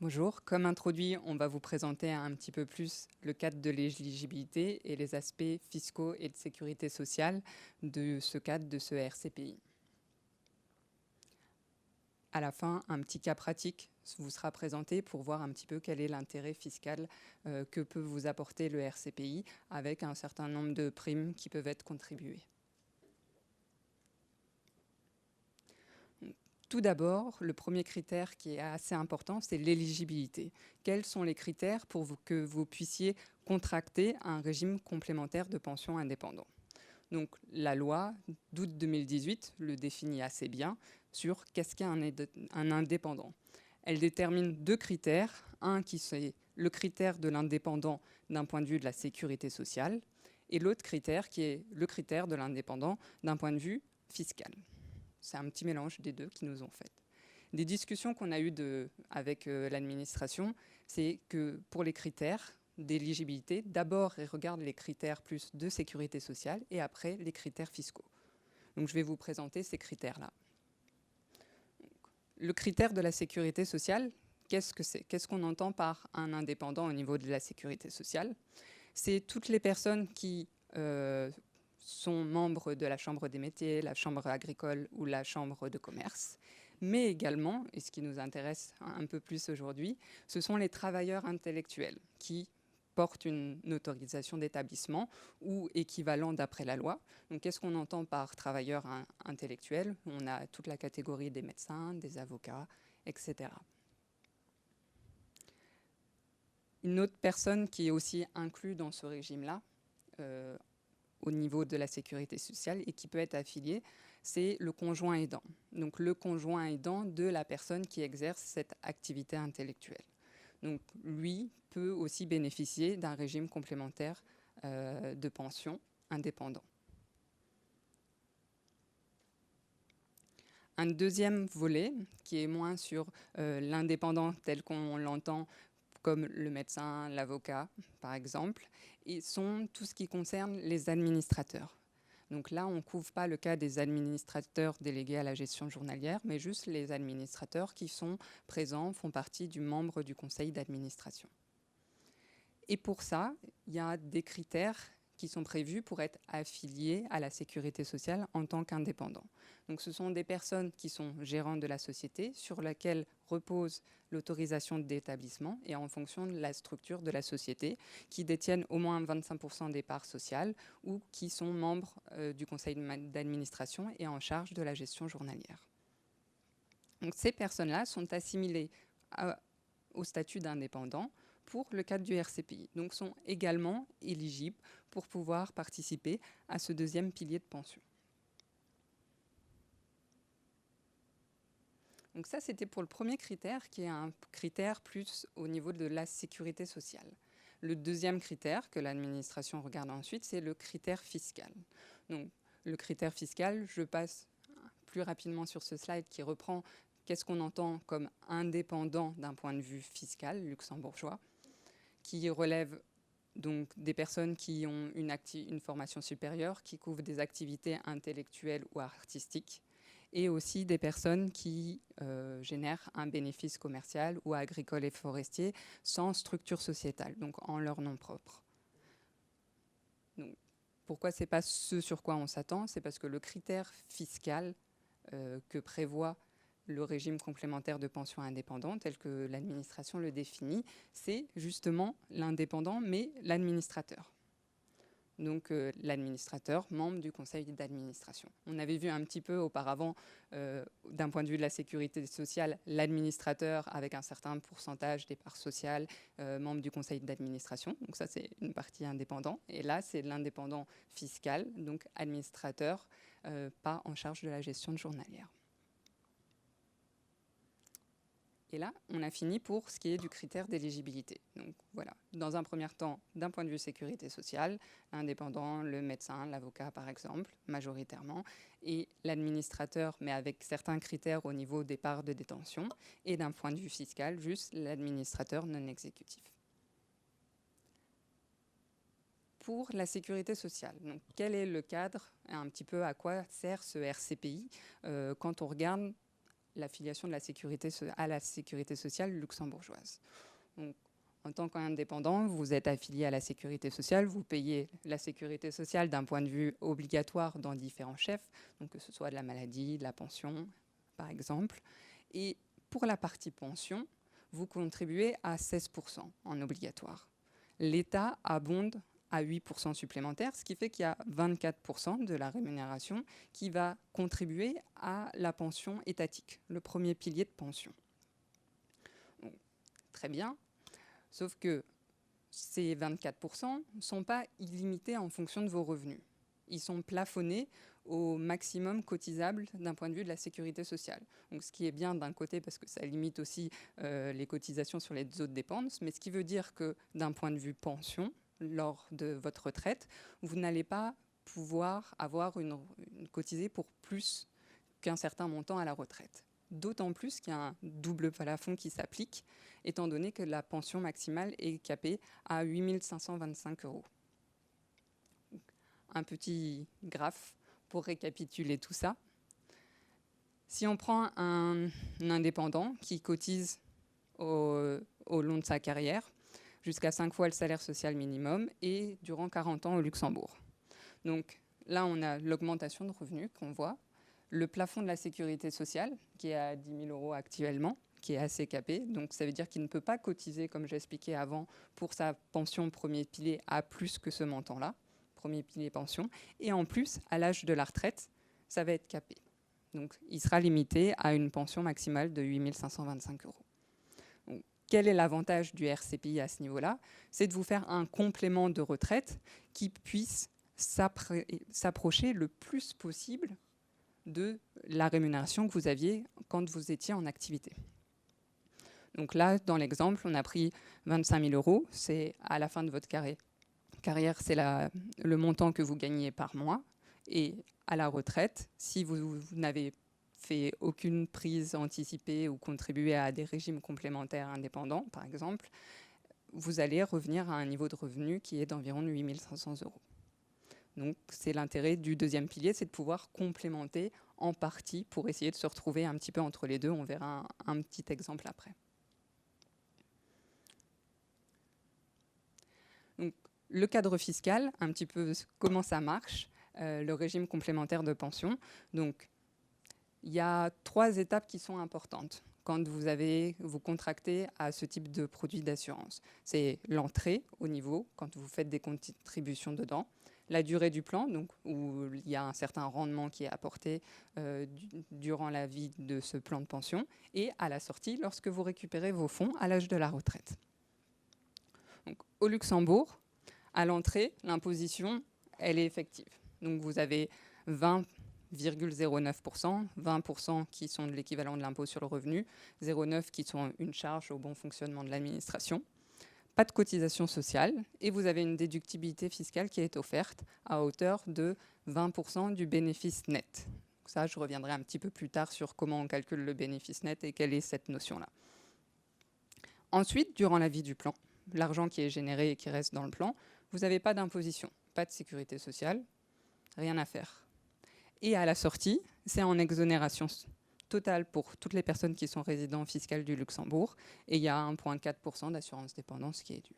Bonjour, comme introduit, on va vous présenter un petit peu plus le cadre de l'éligibilité et les aspects fiscaux et de sécurité sociale de ce cadre de ce RCPI. À la fin, un petit cas pratique vous sera présenté pour voir un petit peu quel est l'intérêt fiscal que peut vous apporter le RCPI avec un certain nombre de primes qui peuvent être contribuées. Tout d'abord, le premier critère qui est assez important, c'est l'éligibilité. Quels sont les critères pour que vous puissiez contracter un régime complémentaire de pension indépendant? Donc la loi d'août 2018 le définit assez bien sur qu'est-ce qu'est un indépendant. Elle détermine deux critères. Un qui est le critère de l'indépendant d'un point de vue de la sécurité sociale et l'autre critère qui est le critère de l'indépendant d'un point de vue fiscal. C'est un petit mélange des deux qui nous ont fait. Des discussions qu'on a eues avec l'administration, c'est que pour les critères d'éligibilité, d'abord, ils regardent les critères plus de sécurité sociale et après les critères fiscaux. Donc je vais vous présenter ces critères-là. Le critère de la sécurité sociale, qu'est-ce que c'est? Qu'est-ce qu'on entend par un indépendant au niveau de la sécurité sociale? C'est toutes les personnes qui sont membres de la Chambre des métiers, la Chambre agricole ou la Chambre de commerce, mais également, et ce qui nous intéresse un peu plus aujourd'hui, ce sont les travailleurs intellectuels qui portent une autorisation d'établissement ou équivalent d'après la loi. Donc, qu'est-ce qu'on entend par travailleurs intellectuels? On a toute la catégorie des médecins, des avocats, etc. Une autre personne qui est aussi inclue dans ce régime-là, au niveau de la sécurité sociale et qui peut être affilié, c'est le conjoint aidant. Donc le conjoint aidant de la personne qui exerce cette activité intellectuelle. Donc lui peut aussi bénéficier d'un régime complémentaire de pension indépendant. Un deuxième volet qui est moins sur l'indépendant tel qu'on l'entend comme le médecin, l'avocat, par exemple, et sont tout ce qui concerne les administrateurs. Donc là, on ne couvre pas le cas des administrateurs délégués à la gestion journalière, mais juste les administrateurs qui sont présents, font partie du membre du conseil d'administration. Et pour ça, il y a des critères qui sont prévus pour être affiliés à la sécurité sociale en tant qu'indépendants. Donc ce sont des personnes qui sont gérantes de la société sur laquelle repose l'autorisation d'établissement et en fonction de la structure de la société, qui détiennent au moins 25% des parts sociales ou qui sont membres du conseil d'administration et en charge de la gestion journalière. Donc ces personnes-là sont assimilées au statut d'indépendant pour le cadre du RCPI, donc sont également éligibles pour pouvoir participer à ce deuxième pilier de pension. Donc ça, c'était pour le premier critère, qui est un critère plus au niveau de la sécurité sociale. Le deuxième critère que l'administration regarde ensuite, c'est le critère fiscal. Donc le critère fiscal, je passe plus rapidement sur ce slide qui reprend qu'est-ce qu'on entend comme indépendant d'un point de vue fiscal luxembourgeois, qui relève donc des personnes qui ont une formation supérieure, qui couvrent des activités intellectuelles ou artistiques, et aussi des personnes qui génèrent un bénéfice commercial ou agricole et forestier sans structure sociétale, donc en leur nom propre. Donc, pourquoi ce n'est pas ce sur quoi on s'attend? C'est parce que le critère fiscal que prévoit le régime complémentaire de pension indépendant, tel que l'administration le définit, c'est justement l'indépendant, mais l'administrateur. Donc l'administrateur, membre du conseil d'administration. On avait vu un petit peu auparavant, d'un point de vue de la sécurité sociale, l'administrateur avec un certain pourcentage des parts sociales, membre du conseil d'administration. Donc ça, c'est une partie indépendante. Et là, c'est l'indépendant fiscal, donc administrateur, pas en charge de la gestion journalière. Et là, on a fini pour ce qui est du critère d'éligibilité. Donc voilà, dans un premier temps, d'un point de vue sécurité sociale, l'indépendant, le médecin, l'avocat par exemple, majoritairement, et l'administrateur, mais avec certains critères au niveau des parts de détention, et d'un point de vue fiscal, juste l'administrateur non exécutif. Pour la sécurité sociale, donc quel est le cadre, un petit peu à quoi sert ce RCPI quand on regarde l'affiliation à la sécurité sociale luxembourgeoise. Donc, en tant qu'indépendant, vous êtes affilié à la sécurité sociale, vous payez la sécurité sociale d'un point de vue obligatoire dans différents chefs, donc que ce soit de la maladie, de la pension, par exemple. Et pour la partie pension, vous contribuez à 16% en obligatoire. L'État abonde à 8% supplémentaires, ce qui fait qu'il y a 24% de la rémunération qui va contribuer à la pension étatique, le premier pilier de pension. Donc, très bien, sauf que ces 24% ne sont pas illimités en fonction de vos revenus. Ils sont plafonnés au maximum cotisable d'un point de vue de la sécurité sociale. Donc, ce qui est bien d'un côté parce que ça limite aussi les cotisations sur les autres dépenses, mais ce qui veut dire que d'un point de vue pension, lors de votre retraite, vous n'allez pas pouvoir avoir cotiser pour plus qu'un certain montant à la retraite. D'autant plus qu'il y a un double plafond qui s'applique, étant donné que la pension maximale est capée à 8 525 €. Un petit graphe pour récapituler tout ça. Si on prend un indépendant qui cotise au long de sa carrière, jusqu'à 5 fois le salaire social minimum et durant 40 ans au Luxembourg. Donc là, on a l'augmentation de revenus qu'on voit, le plafond de la sécurité sociale qui est à 10 000 € actuellement, qui est assez capé. Donc ça veut dire qu'il ne peut pas cotiser, comme j'expliquais avant, pour sa pension premier pilier à plus que ce montant-là, premier pilier pension. Et en plus, à l'âge de la retraite, ça va être capé. Donc il sera limité à une pension maximale de 8 525 €. Quel est l'avantage du RCPI à ce niveau-là? C'est de vous faire un complément de retraite qui puisse s'approcher le plus possible de la rémunération que vous aviez quand vous étiez en activité. Donc là, dans l'exemple, on a pris 25 000 €. C'est à la fin de votre carrière, c'est le montant que vous gagnez par mois. Et à la retraite, si vous n'avez fait aucune prise anticipée ou contribué à des régimes complémentaires indépendants, par exemple, vous allez revenir à un niveau de revenu qui est d'environ 8 500 €. Donc c'est l'intérêt du deuxième pilier, c'est de pouvoir complémenter en partie pour essayer de se retrouver un petit peu entre les deux. On verra un petit exemple après. Donc, le cadre fiscal, un petit peu comment ça marche, le régime complémentaire de pension. Donc, il y a 3 étapes qui sont importantes quand vous contractez à ce type de produit d'assurance. C'est l'entrée au niveau, quand vous faites des contributions dedans, la durée du plan, donc où il y a un certain rendement qui est apporté durant la vie de ce plan de pension, et à la sortie, lorsque vous récupérez vos fonds à l'âge de la retraite. Donc, au Luxembourg, à l'entrée, l'imposition, elle est effective. Donc vous avez 20,09%, 20% qui sont de l'équivalent de l'impôt sur le revenu, 0,9% qui sont une charge au bon fonctionnement de l'administration. Pas de cotisation sociale et vous avez une déductibilité fiscale qui est offerte à hauteur de 20% du bénéfice net. Ça, je reviendrai un petit peu plus tard sur comment on calcule le bénéfice net et quelle est cette notion-là. Ensuite, durant la vie du plan, l'argent qui est généré et qui reste dans le plan, vous n'avez pas d'imposition, pas de sécurité sociale, rien à faire. Et à la sortie, c'est en exonération totale pour toutes les personnes qui sont résidents fiscaux du Luxembourg, et il y a 1,4% d'assurance dépendance qui est due.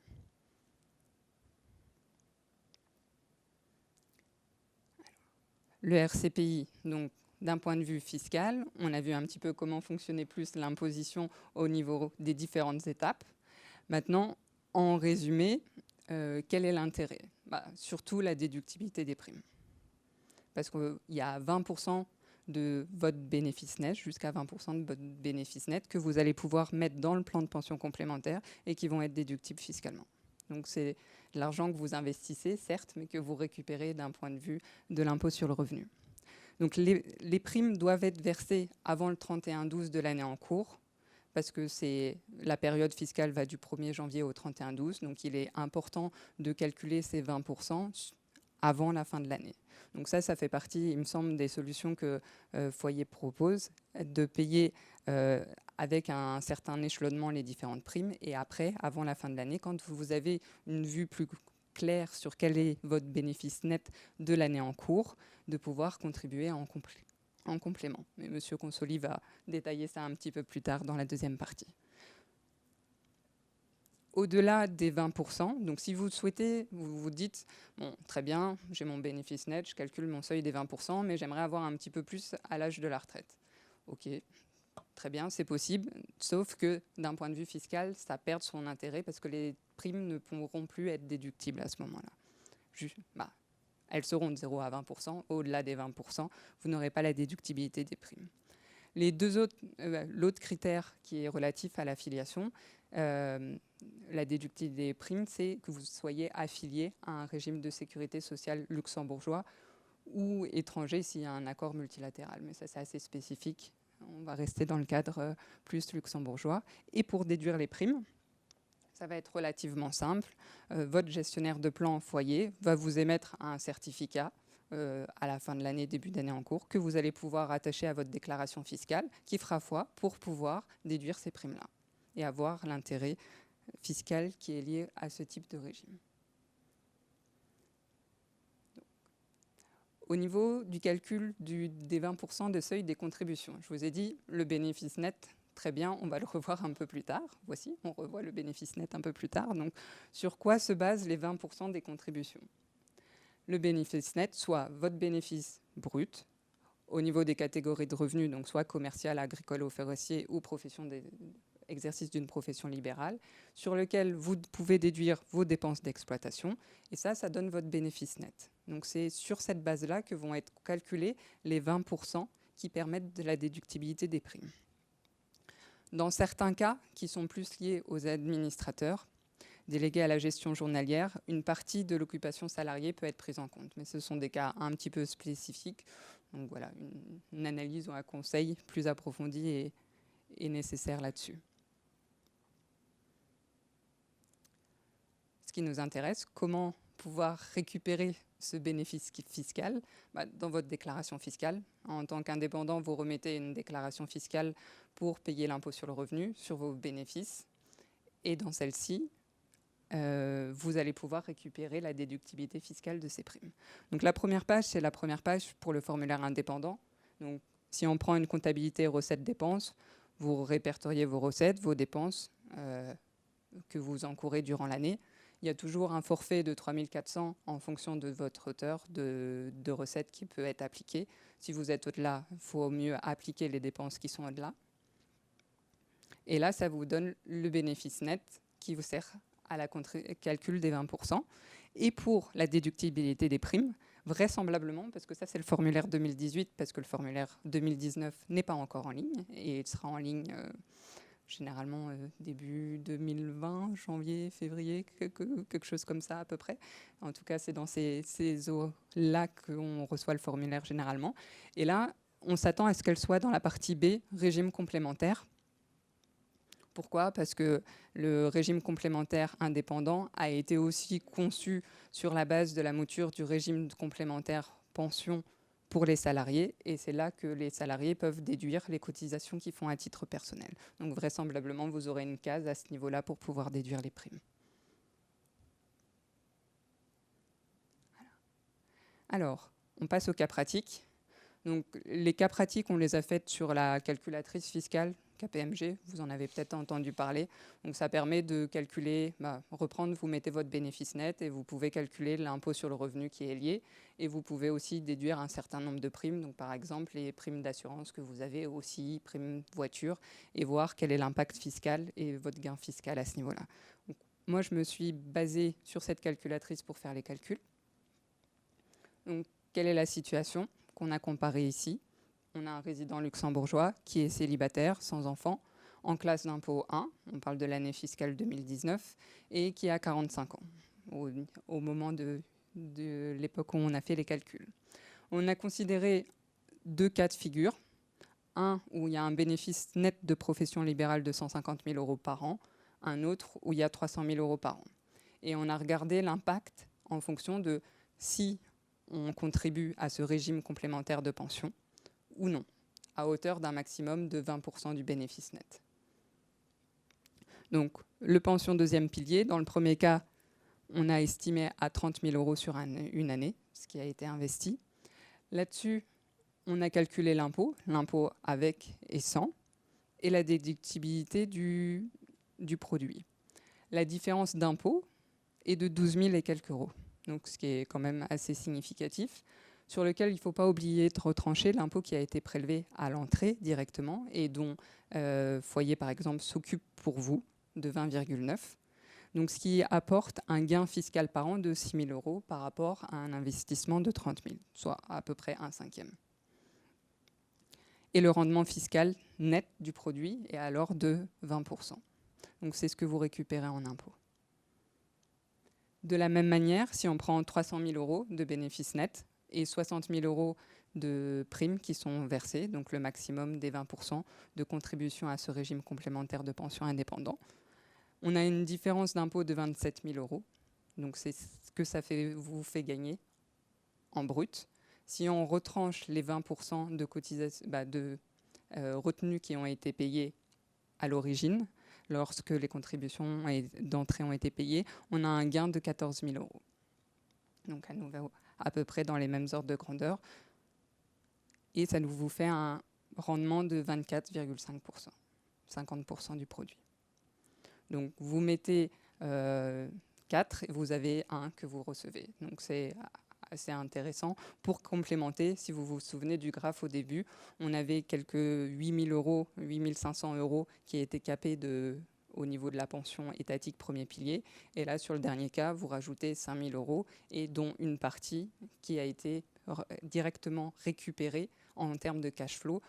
Le RCPI, donc d'un point de vue fiscal, on a vu un petit peu comment fonctionnait plus l'imposition au niveau des différentes étapes. Maintenant, en résumé, quel est l'intérêt? Surtout la déductibilité des primes. Parce qu'il y a 20% de votre bénéfice net, jusqu'à 20% de votre bénéfice net que vous allez pouvoir mettre dans le plan de pension complémentaire et qui vont être déductibles fiscalement. Donc c'est de l'argent que vous investissez, certes, mais que vous récupérez d'un point de vue de l'impôt sur le revenu. Donc les primes doivent être versées avant le 31/12 de l'année en cours, parce que la période fiscale va du 1er janvier au 31/12, donc il est important de calculer ces 20% avant la fin de l'année. Donc ça fait partie, il me semble, des solutions que Foyer propose, de payer avec un certain échelonnement les différentes primes, et après, avant la fin de l'année, quand vous avez une vue plus claire sur quel est votre bénéfice net de l'année en cours, de pouvoir contribuer en complément. Mais M. Consoli va détailler ça un petit peu plus tard dans la deuxième partie. Au-delà des 20%, donc si vous souhaitez, vous vous dites, bon, très bien, j'ai mon bénéfice net, je calcule mon seuil des 20%, mais j'aimerais avoir un petit peu plus à l'âge de la retraite. Ok, très bien, c'est possible, sauf que d'un point de vue fiscal, ça perd son intérêt parce que les primes ne pourront plus être déductibles à ce moment-là. Elles seront de 0 à 20%, au-delà des 20%, vous n'aurez pas la déductibilité des primes. L'autre critère qui est relatif à l'affiliation, la déductibilité des primes, c'est que vous soyez affilié à un régime de sécurité sociale luxembourgeois ou étranger s'il y a un accord multilatéral. Mais ça, c'est assez spécifique. On va rester dans le cadre plus luxembourgeois. Et pour déduire les primes, ça va être relativement simple. Votre gestionnaire de plan foyer va vous émettre un certificat à la fin de l'année, début d'année en cours, que vous allez pouvoir attacher à votre déclaration fiscale, qui fera foi pour pouvoir déduire ces primes-là et avoir l'intérêt fiscal qui est lié à ce type de régime. Au niveau du calcul des 20% de seuil des contributions, je vous ai dit, le bénéfice net, très bien, on va le revoir un peu plus tard. Voici, on revoit le bénéfice net un peu plus tard. Donc, sur quoi se basent les 20% des contributions ? Le bénéfice net, soit votre bénéfice brut, au niveau des catégories de revenus, donc soit commercial, agricole ou forestier, ou exercice d'une profession libérale, sur lequel vous pouvez déduire vos dépenses d'exploitation, et ça donne votre bénéfice net. Donc c'est sur cette base-là que vont être calculés les 20% qui permettent de la déductibilité des primes. Dans certains cas, qui sont plus liés aux administrateurs, délégués à la gestion journalière, une partie de l'occupation salariée peut être prise en compte. Mais ce sont des cas un petit peu spécifiques. Donc voilà, une analyse ou un conseil plus approfondi est nécessaire là-dessus. Ce qui nous intéresse, comment pouvoir récupérer ce bénéfice fiscal dans votre déclaration fiscale. En tant qu'indépendant, vous remettez une déclaration fiscale pour payer l'impôt sur le revenu, sur vos bénéfices. Et dans celle-ci, vous allez pouvoir récupérer la déductibilité fiscale de ces primes. Donc la première page, c'est la première page pour le formulaire indépendant. Donc si on prend une comptabilité recettes-dépenses, vous répertoriez vos recettes, vos dépenses que vous encourez durant l'année. Il y a toujours un forfait de 3 400 en fonction de votre hauteur de recettes qui peut être appliqué. Si vous êtes au-delà, il faut mieux appliquer les dépenses qui sont au-delà. Et là, ça vous donne le bénéfice net qui vous sert à la calcul des 20%. Et pour la déductibilité des primes, vraisemblablement, parce que ça c'est le formulaire 2018, parce que le formulaire 2019 n'est pas encore en ligne, et il sera en ligne généralement début 2020, janvier, février, quelque chose comme ça à peu près. En tout cas, c'est dans ces eaux-là qu'on reçoit le formulaire généralement. Et là, on s'attend à ce qu'elle soit dans la partie B, régime complémentaire. Pourquoi ? Parce que le régime complémentaire indépendant a été aussi conçu sur la base de la mouture du régime complémentaire pension pour les salariés, et c'est là que les salariés peuvent déduire les cotisations qu'ils font à titre personnel. Donc vraisemblablement, vous aurez une case à ce niveau-là pour pouvoir déduire les primes. Alors, on passe aux cas pratiques. Donc, les cas pratiques, on les a faites sur la calculatrice fiscale KPMG, vous en avez peut-être entendu parler. Donc ça permet de calculer, reprendre, vous mettez votre bénéfice net et vous pouvez calculer l'impôt sur le revenu qui est lié. Et vous pouvez aussi déduire un certain nombre de primes, donc par exemple les primes d'assurance que vous avez aussi, primes voiture, et voir quel est l'impact fiscal et votre gain fiscal à ce niveau-là. Donc, moi, je me suis basée sur cette calculatrice pour faire les calculs. Donc, quelle est la situation qu'on a comparée ici ? On a un résident luxembourgeois qui est célibataire, sans enfant, en classe d'impôt 1, on parle de l'année fiscale 2019, et qui a 45 ans, au moment de l'époque où on a fait les calculs. On a considéré 2 cas de figure. Un où il y a un bénéfice net de profession libérale de 150 000 € par an, un autre où il y a 300 000 € par an. Et on a regardé l'impact en fonction de si on contribue à ce régime complémentaire de pension ou non, à hauteur d'un maximum de 20% du bénéfice net. Donc, le pension deuxième pilier, dans le premier cas, on a estimé à 30 000 € sur une année, ce qui a été investi. Là-dessus, On a calculé l'impôt avec et sans, et la déductibilité du produit. La différence d'impôt est de 12 000 et quelques euros, donc ce qui est quand même assez significatif, sur lequel il ne faut pas oublier de retrancher l'impôt qui a été prélevé à l'entrée directement et dont Foyer, par exemple, s'occupe pour vous de 20,9. Donc, ce qui apporte un gain fiscal par an de 6 000 euros par rapport à un investissement de 30 000, soit à peu près un cinquième. Et le rendement fiscal net du produit est alors de 20%. Donc, c'est ce que vous récupérez en impôt. De la même manière, si on prend 300 000 euros de bénéfices nets et 60 000 euros de primes qui sont versées, donc le maximum des 20% de contribution à ce régime complémentaire de pension indépendant, on a une différence d'impôt de 27 000 euros. Donc c'est ce que ça vous fait gagner en brut. Si on retranche les 20% de cotisation, retenues qui ont été payées à l'origine, lorsque les contributions d'entrée ont été payées, on a un gain de 14 000 euros. Donc à peu près dans les mêmes ordres de grandeur. Et ça vous fait un rendement de 24,5%, 50% du produit. Donc vous mettez 4 et vous avez 1 que vous recevez. Donc c'est assez intéressant pour complémenter. Si vous vous souvenez du graphe au début, on avait quelques 8 000 euros, 8 500 euros qui étaient capés au niveau de la pension étatique premier pilier. Et là, sur le dernier cas, vous rajoutez 5 000 euros et dont une partie qui a été directement récupérée en termes de cash flow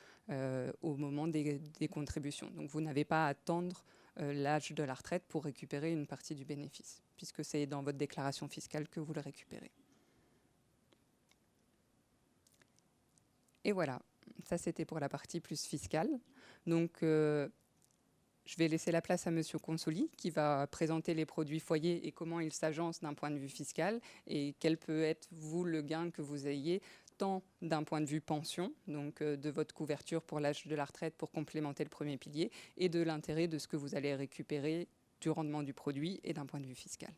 au moment des contributions. Donc vous n'avez pas à attendre l'âge de la retraite pour récupérer une partie du bénéfice, puisque c'est dans votre déclaration fiscale que vous le récupérez. Et voilà, ça c'était pour la partie plus fiscale. Donc je vais laisser la place à Monsieur Consoli qui va présenter les produits foyer et comment ils s'agencent d'un point de vue fiscal et quel peut être, vous, le gain que vous ayez tant d'un point de vue pension, donc de votre couverture pour l'âge de la retraite pour complémenter le premier pilier, et de l'intérêt de ce que vous allez récupérer du rendement du produit et d'un point de vue fiscal.